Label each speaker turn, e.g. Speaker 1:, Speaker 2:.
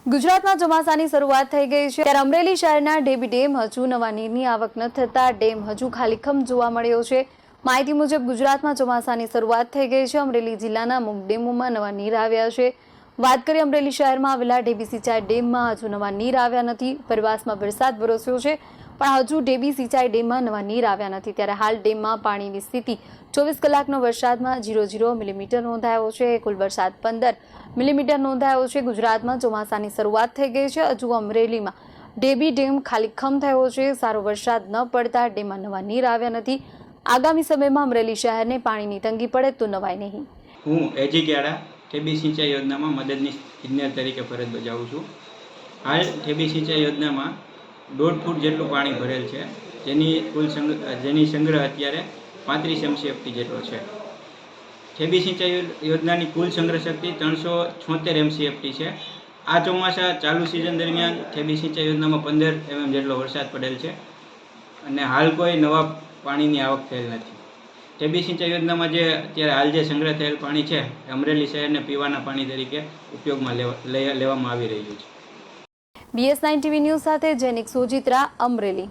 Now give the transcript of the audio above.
Speaker 1: ગુજરાતમાં ચોમાસાની શરૂઆત થઈ ગઈ છે ત્યારે અમરેલી શહેરના ઢેબી ડેમ હજુ નવા નીરની આવક ન થતા ડેમ હજુ ખાલીખમ જોવા મળ્યો છે। માહિતી મુજબ ગુજરાતમાં ચોમાસાની શરૂઆત થઈ ગઈ છે। અમરેલી જિલ્લાના અમુક ડેમોમાં નવા નીર આવ્યા છે। વાત કરીએ અમરેલી શહેરમાં આવેલા ઢેબી સિંચાઈ ડેમમાં હજુ નવા નીર આવ્યા નથી। ઉપરવાસમાં વરસાદ વરસ્યો છે પણ હજુ ઢેબી સિંચાઈ ડેમમાં નવા નીર આવ્યા નથી। ત્યારે હાલ ડેમમાં પાણીની સ્થિતિ 24 કલાકનો વરસાદમાં 0.0 મિલીમીટર નોંધાયો છે। કુલ વરસાદ 15 મિલીમીટર નોંધાયો છે। ગુજરાતમાં ચોમાસાની શરૂઆત થઈ ગઈ છે। હજુ અમરેલીમાં ઢેબી ડેમ ખાલીખમ થયો છે। સારો વરસાદ ન પડતા ડેમમાં નવા નીર આવ્યા નથી। આગામી સમયમાં અમરેલી શહેરને પાણીની તંગી પડે તો નવાય નહીં।
Speaker 2: હું એજી ગ્યાડા ઢેબી સિંચાઈ યોજનામાં મદદનીશ ઇજનેર તરીકે ફરજ બજાવું છું। હાલ ઢેબી સિંચાઈ યોજનામાં 1.5 ફૂટ જેટલું પાણી ભરેલ છે, જેની સંગ્રહ અત્યારે 35 MCFT જેટલો છે। ઢેબી સિંચાઈ યોજનાની કુલ સંગ્રહ શક્તિ 376 MCFT છે। આ ચોમાસા ચાલુ સિઝન દરમિયાન ઢેબી સિંચાઈ યોજનામાં 15 mm જેટલો વરસાદ પડેલ છે અને હાલ કોઈ નવા પાણીની આવક થયેલ નથી। ઢેબી સિંચાઈ યોજનામાં અત્યારે સંગ્રહ થયેલ પાણી છે એ અમરેલી શહેરને પીવાના પાણી તરીકે ઉપયોગમાં લેવામાં આવી રહ્યું છે।
Speaker 1: BS9 TV ન્યૂઝ સાથે જૈનિક સોજિત્રા, અમરેલી।